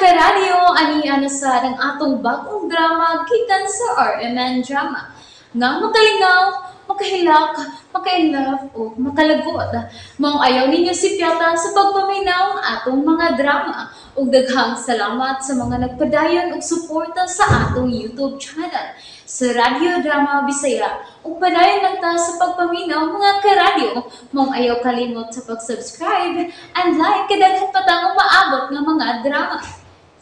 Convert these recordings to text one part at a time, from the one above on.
karadyo, ani sa ng atong bagong drama gikan sa RMN Drama. Nga makalingaw, makahilak, maka-inlove o makalagot. Maong ayaw ninyo si Piata sa pagpaminaw ang atong mga drama. Ug daghang salamat sa mga nagpadayon ug suporta sa atong YouTube channel sa Radio Drama Bisaya. Ug padayon lang ta sa pagpaminaw mga karadyo. Maong ayaw kalimot sa pag-subscribe and like kadaghan pa tang maabot nga mga drama.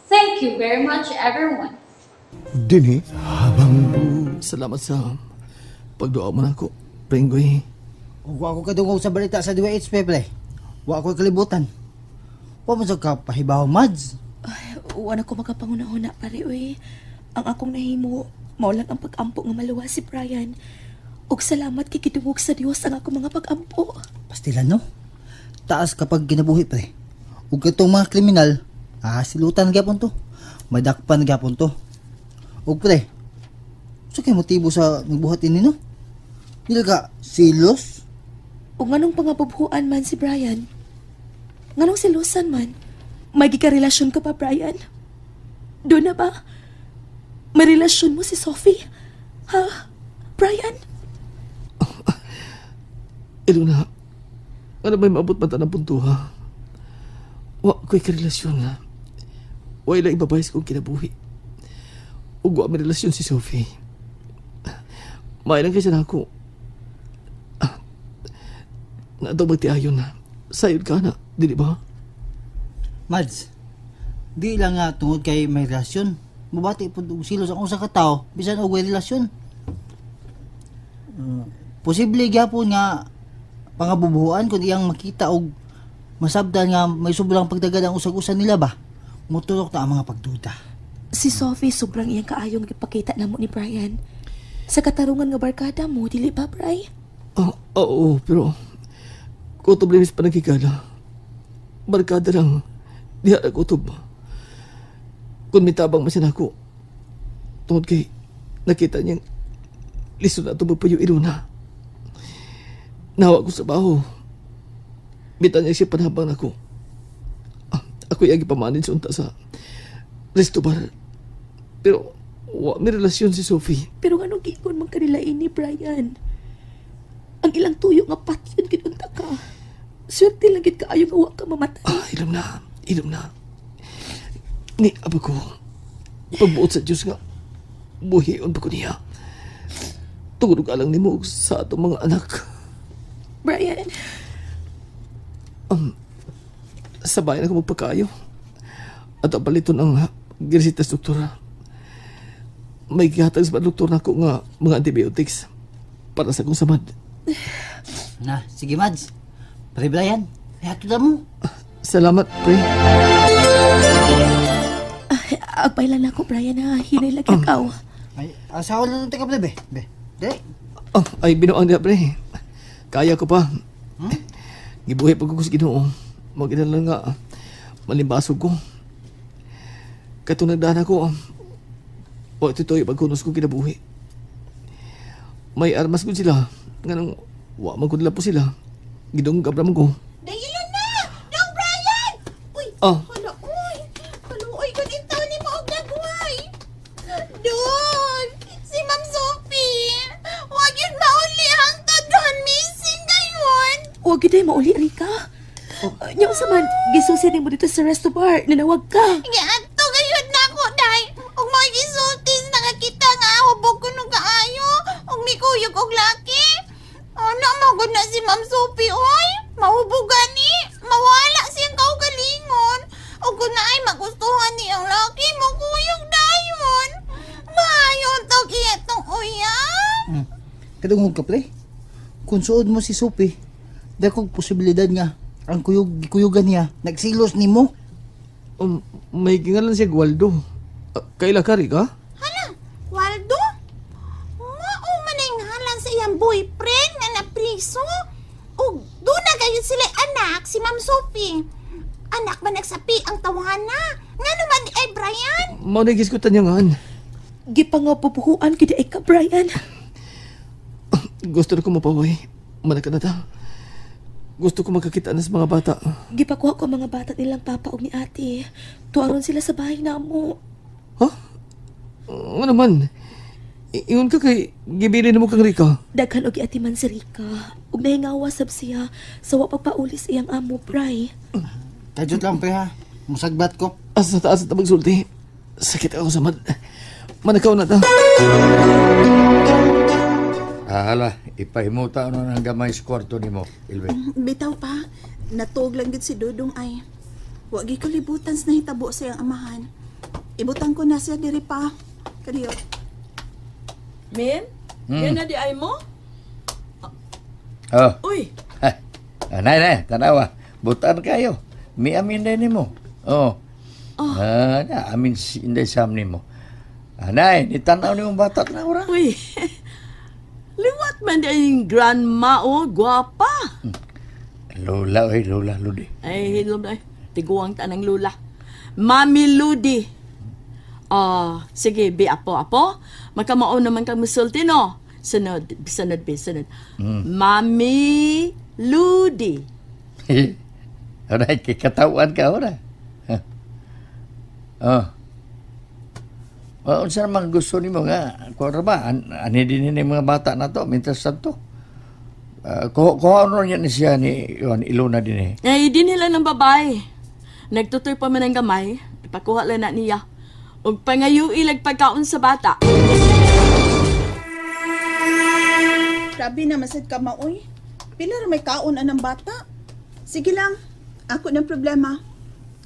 Thank you very much everyone. Dini, salamat sa pagduwa mo na ako, Pringgoy. Wa ako kadungog sa balita sa DWH, Pepe. Wa ako kalibutan. Wa mo sa kapahibaw, Mads. Wala ko makapanguna-una, pare, uy. Ang akong nahimo, maulang ang pag-ampo nga maluwa si Brian. Ug salamat kay kidungog sa Dios ang akong mga pag-ampo. Pastilan, no? Taas kapag ginabuhi, pre. Ug katong mga kriminal, silutan gyapon to. Madakpan gyapon to. Ug pre, so kay motibo sa nagbuhat ini, no? Dili ka silos? Ug nganong pangabubuhan man si Brian? Nganong silusan man? May gikarelasyon ka pa, Brian? Doon na ba? May relasyon mo si Sophie? Ha? Brian? Iluna, ano ba'y maabot man ng punto, ha? Wa ko'y karelasyon, ha? Wa ilang ibabayas kong kinabuhi. Ug wa may relasyon si Sophie. Mailang kasi na ako. Nga daw magtiayon na. Sayod ka na, di ba? Mads, di lang nga tungod kay may relasyon. Mabati po silos ang usa ka tao, bisan og may relasyon. Posible gyapon nga pangabubuhan kung iyang makita og masabdan nga may sobrang pagdagad ang usag-usa nila ba. Mutulok na ang mga pagduda. Si Sophie sobrang iyang kaayong ipakita na mo ni Brian. Sa katarungan nga barkada mo, dili ba, Bri? Oo, pero kutob linis pa nagkikala. Barkada lang, diha na kutob. Kung mitabang masin ako, tungod kay nakita niyang liso na ito magpayo iruna. Nawa ko sa baho. Bita niya siya panhabang ako. Ako yung ipamanage unta sa resto bar. Pero may relasyon si Sophie. Pero anong giikon man kanilain ni Brian? Ang ilang tuyo nga patyon kinunta ka. Swerte lang gid kaayo nga wa ka mamatay. Ilom na. Ni abo ko. Pagbuot sa Diyos nga buhion pa ko niya. Tungod alang ni mo sa atong mga anak. Brian. Sabay na ko magpakayo. At ang paliton ang ginisitas doktora. May gihatag sa doktor na ko nga mga antibiotics para sa kong samad. Na, sige Mads. Pre Brian, ihatod na mo. Salamat, pre. Agpailan na ako, Brian, ha. Hinay lagi akaw. Ay, asawa na natin ka pala, be. Dali. Ay, binuang niya, pre. Kaya ko pa. Gibuhi pag ko sa Ginoo. Mag-inan lang nga. Malimbasog ko. Katong nagdaan ako, o ito yung pagkunos ko kinabuhi. May armas ko sila. Nga nang wa man ko nila po sila. Gidong kabram ko. Dahilan na! Dong Brian! Uy! Hala, uy! Kaluoy ko din taon ni Maog Nagway! Don! Si Ma'am Sophie! Huwag yun mauli hangtod doon! Missing ngayon! Huwag gid mauli, Rika. Nyaw sa man, gisusin mo dito sa resto bar. Nanawag ka. Ato gayud na ako, day! Huwag mo igisultis nakakita nga hubog ko nung kaayo! Huwag may kuyog og laki! Ano, magod na si Ma'am Sophie, oy! Mahubugan ni! Mawala siyang kaugalingon! O kung na ay magustuhan niyang laki, magkuyog dayon! Mayon tog iyatong uya! Kadungog ka, pre. Kung suod mo si Sophie, dakog posibilidad nga ang kuyugan niya nagsilos ni mo. May kingalan siya Waldo. Kaila ka rin ka? Hala, Waldo? Mao man ang halan sa iyang boyfriend nga napriso? O doon na kayo sila anak, si Ma'am Sophie. Anak ba nagsapi ang tawana? Nga naman ay Brian? Maunagis ko tanyangan. Gipangapupuhuan kita ka, Brian. Gusto na ko mapaway. Manaka na ta. Gusto ko makakita na sa mga bata. Gipakuha ko ang mga bata nilang papa ug ni ate. Tuaron sila sa bahay namo. Ha? Ano naman? Ingon ka kay gibili na mo kang Rika. Daghan og ati man si Rika. Ug nahingawa sab siya sa wa pagpaulis iyang amo, Bray. Tajot lang pre ha. Musagbat ko. Asa taas at magsulti. Sakit ako sa manakaw na ta. Hala, ipahimuta ano ng gamay sa kwarto ni mo, Ilve. Bitaw pa, natug lang gid si Dudong ay. Wa gi ko libutan sa nahitabo sa iyang amahan. Ibutang ko na siya diri pa. Kadiyo. Min? Yan na di ay mo? Oh, Uy, nay, tanawa. Butan kayo. Mi amin din ni mo. Oh. Amin si inday sam ni mo. Nay, nitanaw ni mong batat na ora. uy. Liwat man di ang grandma o, gwapa. Lola, Ludi. Ay, hilom na. Tiguang tanang lula. Mami Ludi. Sige, be apo. Magkamao naman kang musulti, no? Sunod. Mami Ludi. Alright, kikatawan ka ora. Unsa naman gusto nimo nga? Kung ba, ani din ni mga bata na to, mintas to. Kung ano niya ni siya ni Ilona din eh. Ay, di nila ng babae. Nagtutoy pa man ang gamay. Ipakuha lang na niya. Ug pangayu ilag pagkaon sa bata. Grabe na masad ka maoy. Pila ra may kaon anang bata. Sige lang. Ako ng problema.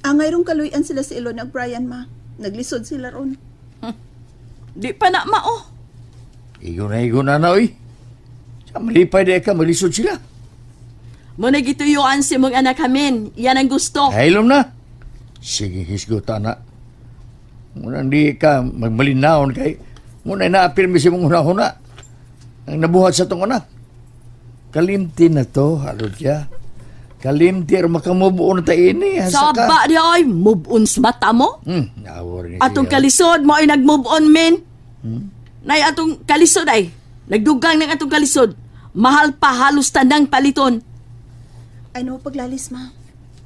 Angay rong kaluyan sila si Ilona ug Brian ma. Naglisod sila ron. Di pa na mao. Igon na oy. Sa malipay di ka, malisod sila. Mo nagituyuan si mong anak kamin. Yan ang gusto. Hilom na. Sige, hisgot na. Muna di ka magmalinahon kay muna naapil mi si mong huna-huna. Ang nabuhat sa tong anak. Kalimti na to, Halodya. Kalimti ar makamubuon ta ini. Saba di ay, move on sa mata mo. Nawar ni Atong siya. kalisod mo ay nag-move on, men. Nay atong kalisod ay. Nagdugang ng atong kalisod. Mahal pa halos tanang paliton. Ay no paglalis ma.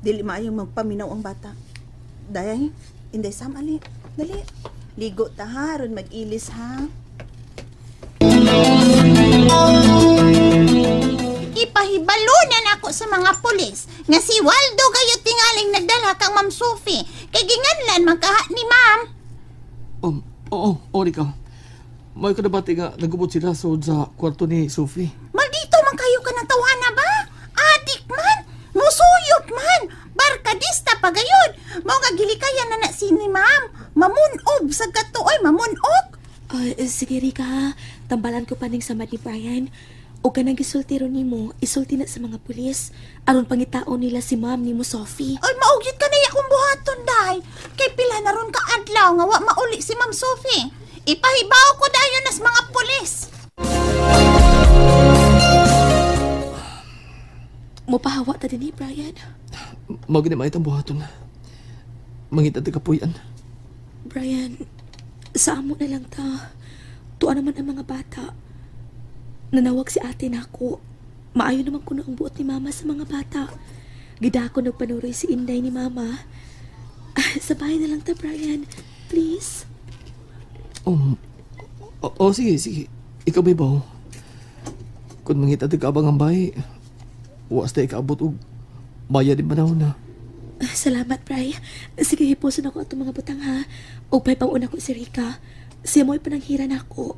Dili maayong magpaminaw ang bata. Dayay, inday sam ali. Dali. Ligo ta ha, ron mag-ilis ha. Ipahibalunan ako sa mga pulis nga si Waldo kayo tingaling nagdala kang Ma'am Sophie. Kay ginganlan magkaha ni Ma'am. Oo, Rika. May kadabati nga nagubot sila sa kwarto ni Sophie. Maldito man kayo ka ng tawana ba? Adik man, musuyot man, barkadista pa gayon. Mao nga gilikayan na si ni Ma'am. Mamunob sa gato oy, mamunog. Sige, Rika. Tambalan ko pa ning samad ni Brian. O ka nang gisultiro nimo, isulti na sa mga pulis. Aron pangitaon nila si ma'am nimo, Sophie. Ay, maugyot ka na akong buhaton, day. Kay pila na ron ka adlaw nga wa mauli si Ma'am Sophie. Ipahibaw ko dayon nas mga pulis. Mopahawa ta din ni Brian. Maginimay itang buhaton. Mangita ti kapuyan. Brian, sa amo na lang ta. Tuwa naman ang mga bata. Nanawag si ate na ako. Maayo naman ko na ang buot ni mama sa mga bata. Gida ko nagpanuroy si Inday ni mama. Sa bahay na lang ta, Brian. Please. Sige. Ikaw may baho. Kung mangita ti kabang ang bahay, uwas tayo kaabot og maya din manaw na. Salamat, Bri. Sige, hipuson ako itong mga butang, ha? O pa'y pang-una ko si Rika. Siya mo'y pananghiran ako.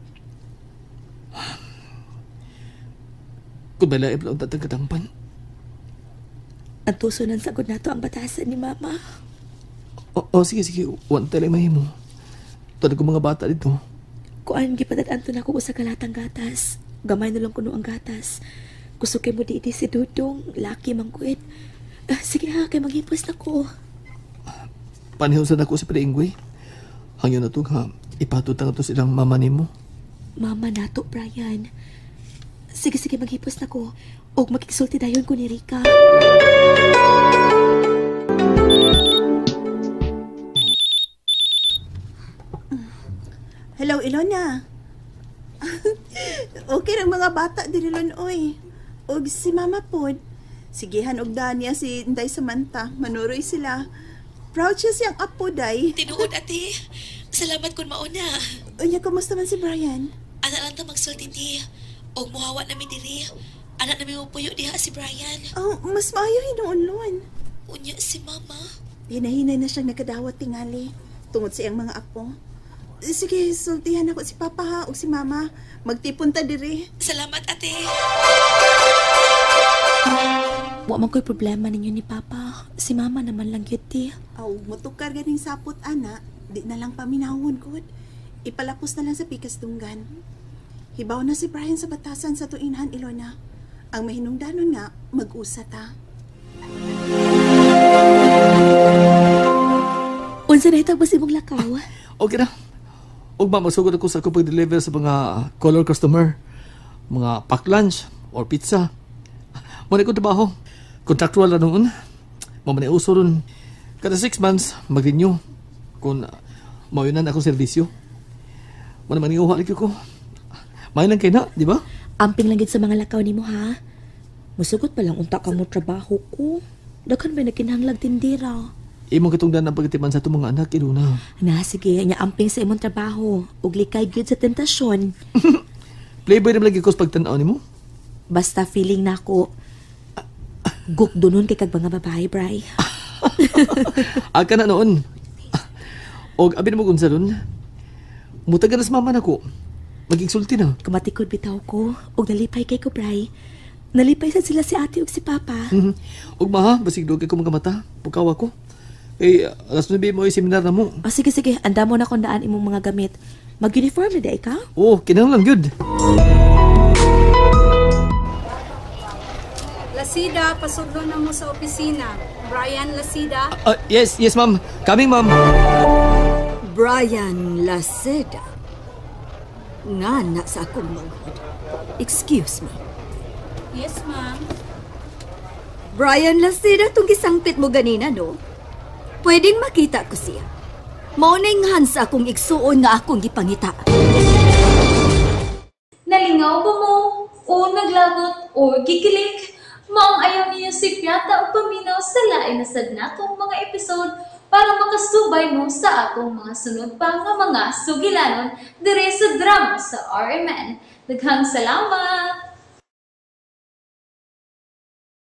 Kung may laib lang tatang katangpan. Ang tusunan sagod na to ang batasan ni Mama. Sige. Huwag tayo lang mahimo. Tuwan ko mga bata dito. Kuan gipadadaan to na ako sa kalatang gatas. Gamay na lang kuno ang gatas. Gusto kay mo di si Dudong. Laki mangkuit. Sige ha, kay maghipos na ko. Panihusan ako sa padainggoy. Hangyo na to ha. Ipatutan na to silang mama ni mo. Mama nato, Brian. Sige, maghipos na ko. O magkisulti dayon ko ni Rika. Hello, Ilona. Okay ang mga bata diri lon oy. Og si Mama pod. Sigihan og niya si Inday Samantha. Manuroy sila. Proud siya siyang apo, day. Tinuod, ate. Salamat kung mauna. Unya, kumusta man si Brian? Anak lang ta magsulti di. O muhawa namin diri. Anak namin mapuyo diha si Brian. Oh, mas maayo hinuunlon. Unya si mama. Hinahinay na siyang nakadawat tingali. Tungod sa iyang mga apo. Sige, sultihan ako si Papa ha, o si Mama. Magtipon ta diri. Salamat, ate. Wa man ko'y problema ninyo ni Papa. Si Mama naman lang yun, ti. Aw, matukar ganing sapot, ana. Di na lang paminahon, good. Ipalapos na lang sa pikas tunggan. Hibaw na si Brian sa batasan sa tuinhan, Ilona. Ang mahinungdanon nga, mag-usa ta. Unsa na itang imong lakaw? Okay na. Ug masugod ako sa akong pag-deliver sa mga color customer. Mga pack lunch or pizza. Muna ko trabaho. Contractual na noon. Mamanay uso ron. Kada 6 months, mag-renew. Kung maunan akong serbisyo. Muna maniuha lagi ko. May lang kayo na, di ba? Amping lang gid sa mga lakaw nimo ha. Musugot pa lang unta ka mo trabaho ko. Daghan ba nakinahanglag tindira? Imong katungdan ang pagtiman sa itong mga anak, Ilona. Na, sige. Nya amping sa imong trabaho. Ug likay gyud sa tentasyon. Playboy na lagi ko sa pagtanaw ni mo. Basta feeling na ako gukdo nun kay kag mga babae, Bri. Aka na noon. Og abi na mo unsa ron. Mutagan na sa mama nako. Magigsulti na. Kumatikod bitaw ko. Ug nalipay kay ko, Bri. Nalipay sad sila si ate ug si papa. Ug maha, basig dugay ko mga mata. Pukaw ako. Eh, alas 9 mo yung seminar na mo. Oh, sige, sige. Anda mo na kung daan imong mga gamit. Mag-uniform na di ka? Oo, kinahanglan good. Lasida, pasudlo na mo sa opisina. Brian Lasida. Yes, ma'am. Coming, ma'am. Brian Laseda. Nga na sa akong manghod. Excuse me. Yes, ma'am. Brian Laseda, itong gisangpit mo ganina, no? Pwedeng makita ko siya. Morning hands akong igsuon nga akong gipangita. Nalingaw ba mo? O naglagot? O gikilig? Maong ayaw niyo si Piata o paminaw sa lain na sad natong mga episode para makasubay mo sa atong mga sunod pa nga mga sugilanon dire sa drama sa RMN. Daghang salamat!